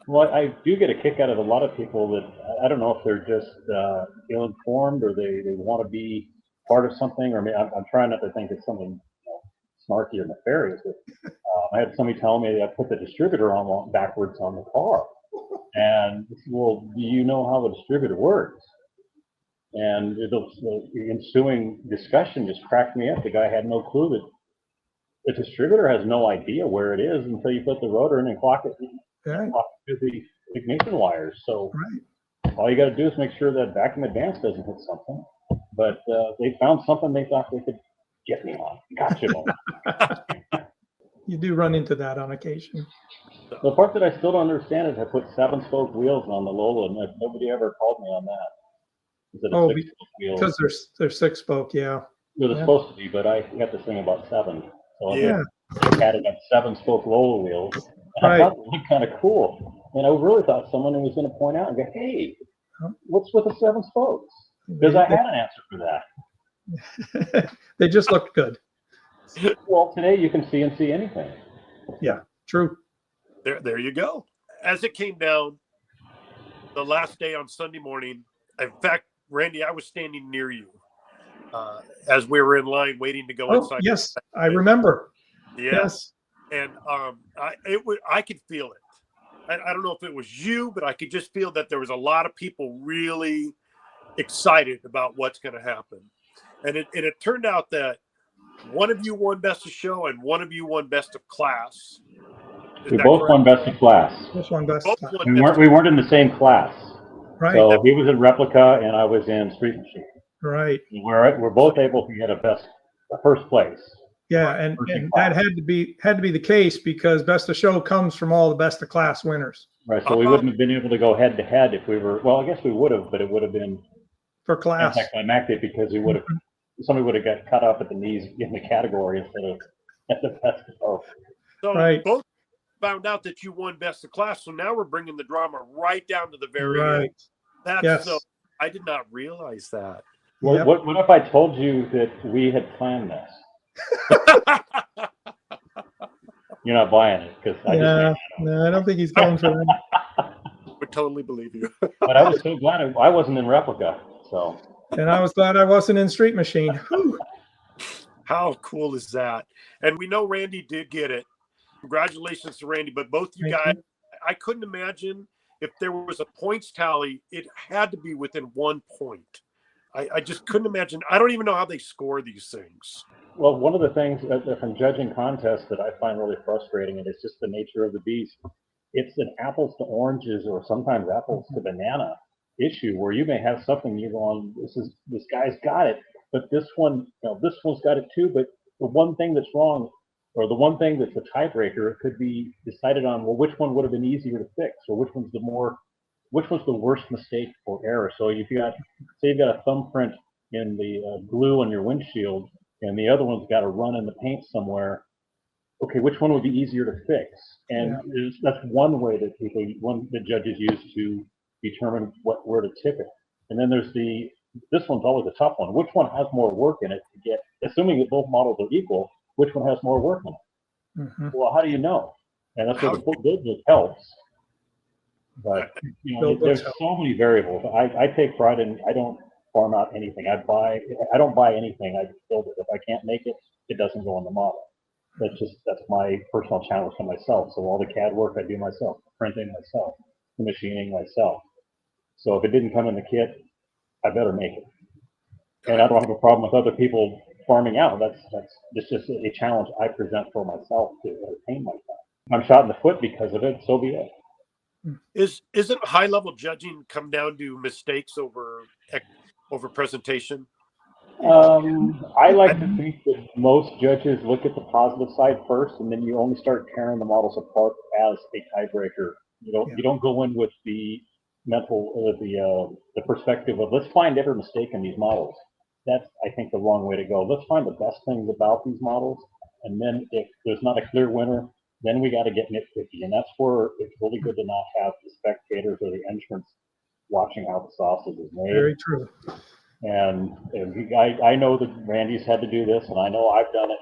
Well, I do get a kick out of a lot of people that, I don't know if they're just ill-informed or they want to be part of something, or maybe I'm trying not to think it's something snarky or nefarious. But, I had somebody tell me that I put the distributor on backwards on the car. And, well, do you know how the distributor works? And the ensuing discussion just cracked me up. The guy had no clue that the distributor has no idea where it is until you put the rotor in and clock it to the ignition wires. So all you got to do is make sure that vacuum advance doesn't hit something. But they found something they thought they could get me on. Gotcha. You do run into that on occasion. The part that I still don't understand is I put 7-spoke wheels on the Lola, and nobody ever called me on that. Is it a 6-spoke wheel? Because they're 6-spoke, yeah. They're supposed to be, but I got this thing about 7. So Yeah. I added up 7-spoke Lola wheels. And I thought it looked kind of cool. And I really thought someone was going to point out and go, hey, what's with the 7 spokes? Because I had an answer for that. They just looked good. Well, today you can CNC anything. Yeah, true. There you go. As it came down, the last day on Sunday morning, in fact, Randy, I was standing near you as we were in line waiting to go inside. Yes, I remember. Yes. And I could feel it. I don't know if it was you, but I could just feel that there was a lot of people really excited about what's going to happen. And it turned out that one of you won Best of Show and one of you won Best of Class. We both won Best of Class. This one Best of Class. We weren't in the same class. Right. So he was in Replica and I was in Street Machine. Right. We're both able to get a first place. Yeah, and that had to be the case because Best of Show comes from all the Best of Class winners. Right. So we wouldn't have been able to go head to head if we were. Well, I guess we would have, but it would have been for class anticlimactic because we would have somebody would have got cut off at the knees in the category instead of at the best of. So Right. both found out that you won best of class. So now we're bringing the drama right down to the very Right. end. That's Yes. so. I did not realize that. What, Yep. what if I told you that we had planned this? You're not buying it because I Yeah. just. No, I don't think he's going for that. Would totally believe you. But I was so glad I wasn't in replica. So And I was glad I wasn't in Street Machine. Whew. How cool is that? And we know Randy did get it. Congratulations to Randy. But both you Thank guys, you. I couldn't imagine if there was a points tally, it had to be within 1 point. I just couldn't imagine. I don't even know how they score these things. well, one of the things from judging contests that I find really frustrating, and it's just the nature of the beast. It's an apples to oranges or sometimes apples to banana issue where you may have something you're going, this guy's got it, but this one, this one's got it too. But the one thing that's wrong, or the one thing that's a tiebreaker, could be decided on. Well, which one would have been easier to fix, or which one's the worst mistake or error. So if you got, say, you've got a thumbprint in the glue on your windshield, and the other one's got a run in the paint somewhere. Okay, which one would be easier to fix? And that's one way that the judges use to determine where to tip it. And then there's this one's always a tough one. Which one has more work in it to get, assuming that both models are equal, which one has more work in it? Mhm. Well, how do you know? And that's where the build book helps. But there's so many variables. I take pride in, I don't farm out anything. I don't buy anything. I build it. If I can't make it, it doesn't go on the model. That's my personal challenge to myself. So all the CAD work I do myself, the printing myself, the machining myself. So if it didn't come in the kit, I better make it. And I don't have a problem with other people farming out. It's just a challenge I present for myself to entertain myself. If I'm shot in the foot because of it, so be it. Isn't high level judging come down to mistakes over presentation? I like to think that most judges look at the positive side first, and then you only start tearing the models apart as a tiebreaker. You don't go in with the mental, the perspective of let's find every mistake in these models. That's, I think, the wrong way to go. Let's find the best things about these models, and then if there's not a clear winner, then we got to get nitpicky, and that's where it's really good to not have the spectators or the entrants watching how the sausage is made. Very true. And I know that Randy's had to do this, and I know I've done it.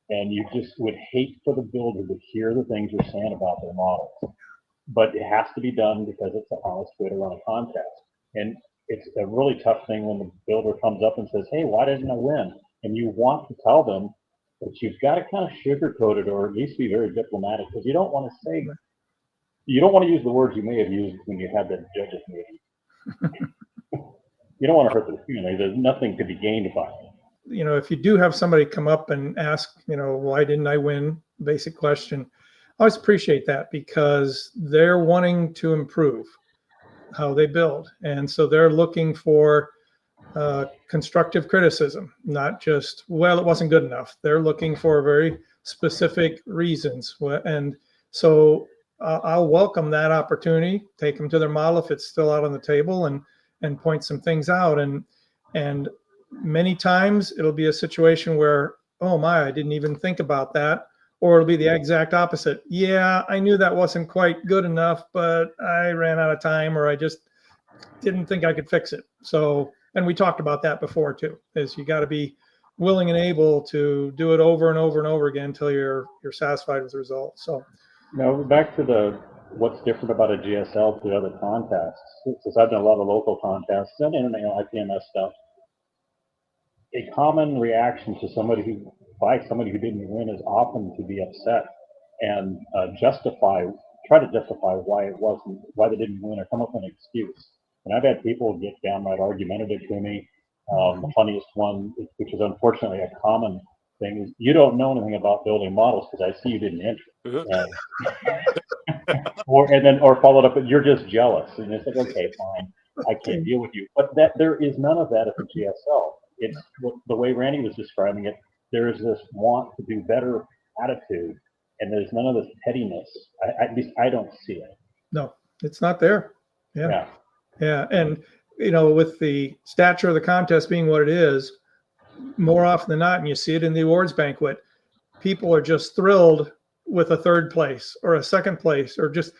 And you just would hate for the builder to hear the things you're saying about their models. But it has to be done because it's the honest way to run a contest. And it's a really tough thing when the builder comes up and says, hey, why didn't I win? And you want to tell them, but you've got to kind of sugarcoat it, or at least be very diplomatic, because you don't want to use the words you may have used when you had the judges meeting. You don't want to hurt their feelings. There's nothing to be gained by it. If you do have somebody come up and ask, why didn't I win? Basic question. I always appreciate that because they're wanting to improve how they build. And so they're looking for constructive criticism, not just, well, it wasn't good enough. They're looking for very specific reasons. And so I'll welcome that opportunity, take them to their model if it's still out on the table and point some things out. And many times it'll be a situation where, oh my, I didn't even think about that. Or it'll be the exact opposite. Yeah, I knew that wasn't quite good enough, but I ran out of time, or I just didn't think I could fix it. So, and we talked about that before too, is you got to be willing and able to do it over and over and over again until you're satisfied with the result. So back to what's different about a GSL to other contests, since I've done a lot of local contests and international IPMS stuff. A common reaction to somebody who didn't win is often to be upset and try to justify why they didn't win, or come up with an excuse. And I've had people get downright argumentative to me. The funniest one, which is unfortunately a common thing, is you don't know anything about building models because I see you didn't enter. Or followed up with, you're just jealous. And it's like, okay, fine, I can't deal with you. But there is none of that at the GSL. It's the way Randy was describing it. There is this want to do better attitude, and there's none of this pettiness. At least I don't see it. No, it's not there. Yeah. And with the stature of the contest being what it is, more often than not, and you see it in the awards banquet, people are just thrilled with a third place or a second place, or just,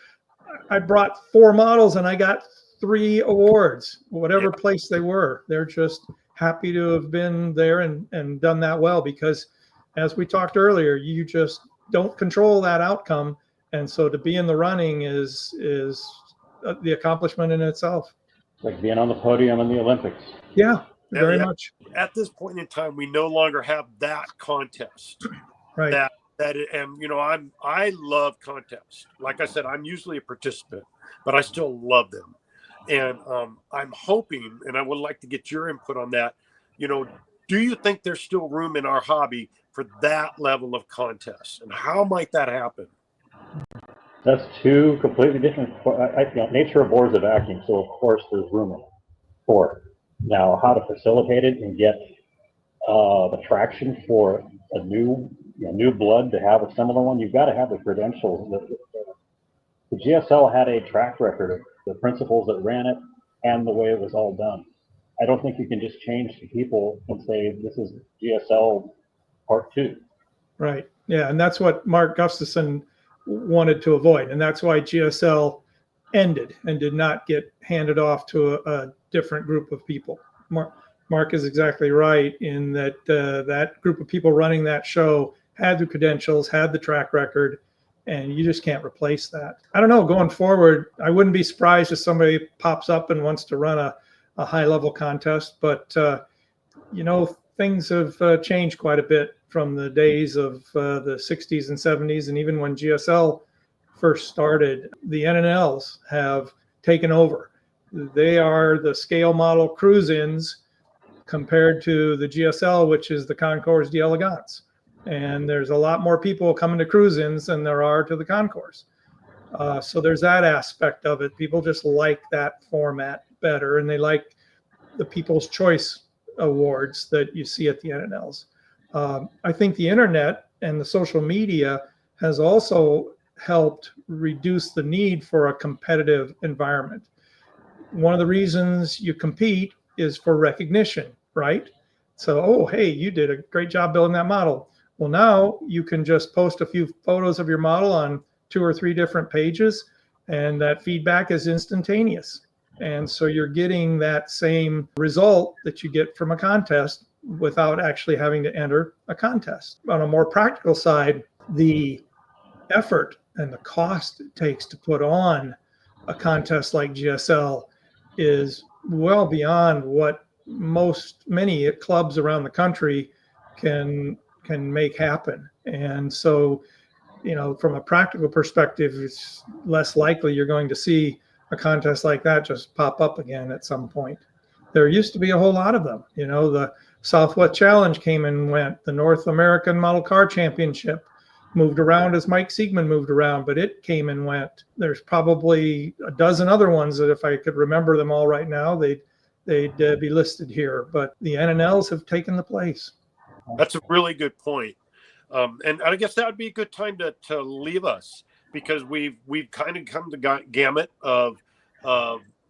I brought 4 models and I got 3 awards, whatever place they were. They're just happy to have been there and done that well, because as we talked earlier, you just don't control that outcome. And so to be in the running is the accomplishment in itself. Like being on the podium in the Olympics. Yeah, very much. At this point in time, we no longer have that contest. Right. And you know, I love contests. Like I said, I'm usually a participant, but I still love them. And I'm hoping, and I would like to get your input on that. You know, do you think there's still room in our hobby for that level of contest, and how might that happen? That's 2 completely different. Nature abhors a vacuum, so of course there's room for it. Now, how to facilitate it and get the traction for a new blood to have a similar one, you've got to have the credentials. The GSL had a track record of the principles that ran it and the way it was all done. I don't think you can just change the people and say this is GSL Part 2. Right. Yeah, and that's what Mark Gustafson wanted to avoid, and that's why GSL ended and did not get handed off to a different group of people. Mark is exactly right in that that group of people running that show had the credentials, had the track record, and you just can't replace that. I don't know, going forward, I wouldn't be surprised if somebody pops up and wants to run a high-level contest, but you know, things have changed quite a bit from the days of the 60s and 70s, and even when GSL first started, the NNLs have taken over. They are the scale model cruise-ins compared to the GSL, which is the Concours d'Elegance. And there's a lot more people coming to cruise-ins than there are to the Concours. So there's that aspect of it. People just like that format better, and they like the People's Choice Awards that you see at the NNLs. I think the internet and the social media has also helped reduce the need for a competitive environment. One of the reasons you compete is for recognition, right? So, oh, hey, you did a great job building that model. Well, now you can just post a few photos of your model on 2 or 3 different pages, and that feedback is instantaneous. And so you're getting that same result that you get from a contest without actually having to enter a contest. On a more practical side, the effort and the cost it takes to put on a contest like GSL is well beyond what many clubs around the country can make happen. And so, you know, from a practical perspective, it's less likely you're going to see a contest like that just pop up again at some point. There used to be a whole lot of them. You know, the Southwest Challenge came and went. The North American Model Car Championship moved around as Mike Siegman moved around, but it came and went. There's probably a dozen other ones that if I could remember them all right now, they'd be listed here. But the NNLs have taken the place. That's a really good point. And I guess that would be a good time to leave us, because we've kind of come to gamut of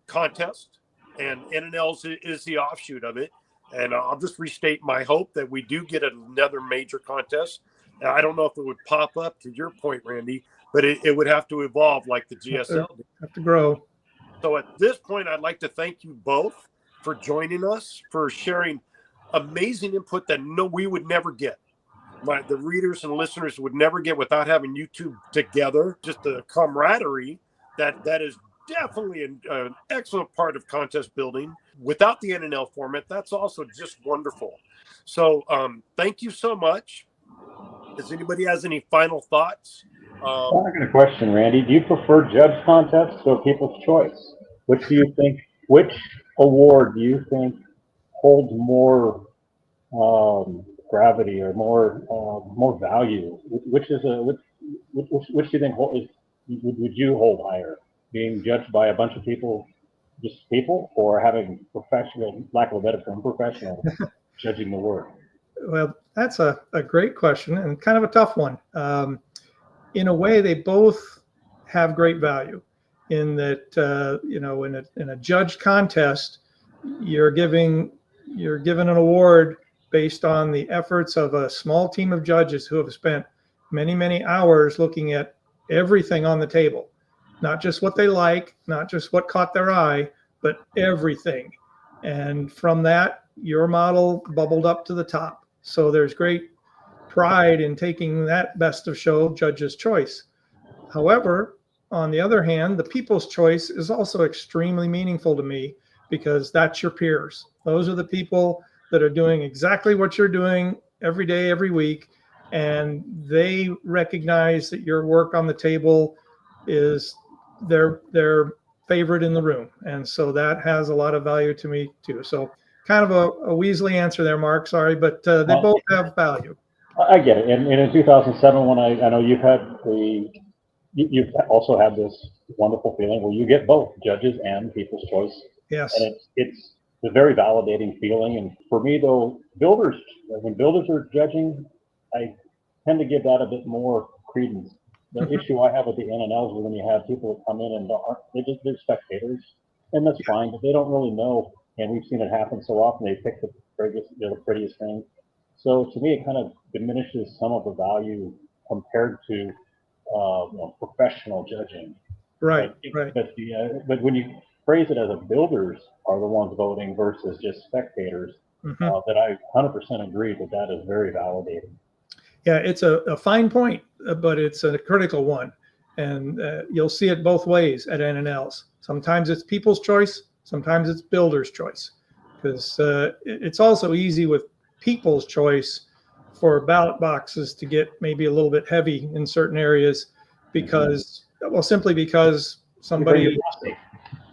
contest, and NNLs is the offshoot of it. And I'll just restate my hope that we do get another major contest. And I don't know if it would pop up, to your point, Randy, but it would have to evolve like the GSL. Have to grow. So at this point, I'd like to thank you both for joining us, for sharing amazing input that we would never get. The readers and listeners would never get without having you two together. Just the camaraderie that is definitely an excellent part of contest building. Without the NNL format, that's also just wonderful. So thank you so much. Does anybody has any final thoughts? I got a question, Randy. Do you prefer judge contests or People's Choice? Which award do you think holds more gravity or more value? Which do you think would you hold higher? Being judged by a bunch of people, just people, or having professional, lack of a better term, professional judging the work? Well, that's a great question and kind of a tough one. In a way, they both have great value in that, you know, in a judge contest, you're given an award based on the efforts of a small team of judges who have spent many, many hours looking at everything on the table, not just what they like, not just what caught their eye, but everything. And from that, your model bubbled up to the top. So there's great pride in taking that best of show judge's choice. However, on the other hand, the people's choice is also extremely meaningful to me, because that's your peers. Those are the people that are doing exactly what you're doing every day, every week, and they recognize that your work on the table is their favorite in the room. And so that has a lot of value to me too. So kind of a Weasley answer there, Mark, sorry, but they both have value. I get it. And in 2007, when I know you've also had this wonderful feeling where you get both judges and people's choice. Yes. And it's a very validating feeling. And for me, though, when builders are judging, I tend to give that a bit more credence. The issue I have with the NNLs is when you have people that come in and they're spectators, and that's fine, but they don't really know. And we've seen it happen so often. They pick the prettiest thing. So to me, it kind of diminishes some of the value compared to professional judging. Right. But when you phrase it as a builders are the ones voting versus just spectators, that I 100% agree that is very validating. Yeah, it's a fine point, but it's a critical one. And you'll see it both ways at NNLs. Sometimes it's people's choice, sometimes it's builder's choice. Because it's also easy with people's choice for ballot boxes to get maybe a little bit heavy in certain areas simply because somebody,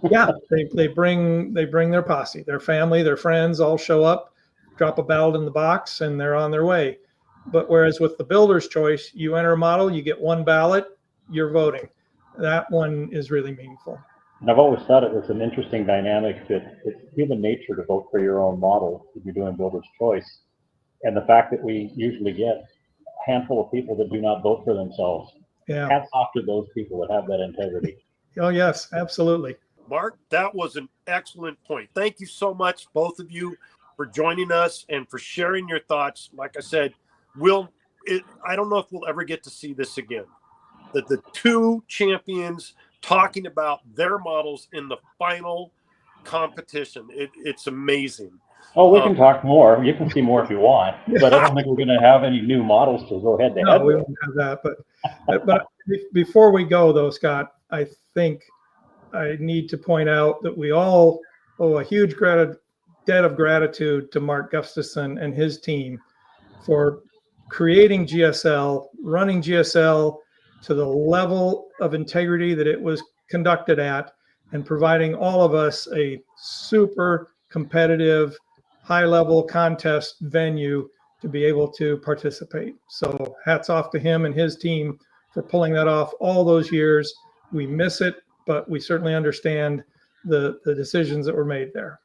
they bring their posse, their family, their friends all show up, drop a ballot in the box, and they're on their way. But whereas with the builder's choice, you enter a model, you get one ballot, you're voting. That one is really meaningful. And I've always thought it was an interesting dynamic that it's human nature to vote for your own model if you're doing builder's choice. And the fact that we usually get a handful of people that do not vote for themselves. Yeah. Hats off to those people that have that integrity. Oh, yes, absolutely. Mark, that was an excellent point. Thank you so much, both of you, for joining us and for sharing your thoughts. Like I said, I don't know if we'll ever get to see this again. That the two champions talking about their models in the final competition. It's amazing. Oh, we can talk more. You can see more if you want, but I don't think we're going to have any new models to go head to head. No, we won't have that. But before we go, though, Scott, I think I need to point out that we all owe a huge debt of gratitude to Mark Gustafson and his team for creating GSL, running GSL to the level of integrity that it was conducted at, and providing all of us a super competitive, high-level contest venue to be able to participate. So hats off to him and his team for pulling that off all those years. We miss it, but we certainly understand the decisions that were made there.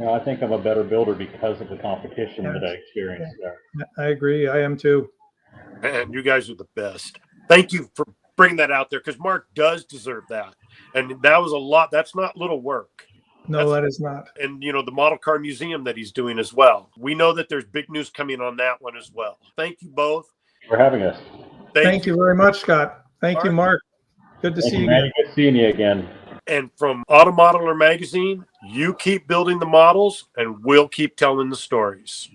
I think I'm a better builder because of the competition that I experienced there. I agree. I am too. Man, you guys are the best. Thank you for bringing that out there, because Mark does deserve that. And that was a lot. That's not little work. No, that is not. And, the model car museum that he's doing as well. We know that there's big news coming on that one as well. Thank you both for having us. Thank you very much, Scott. Thank you, Mark. Good to see you again. Good seeing you again. And from Automodeler Magazine, you keep building the models and we'll keep telling the stories.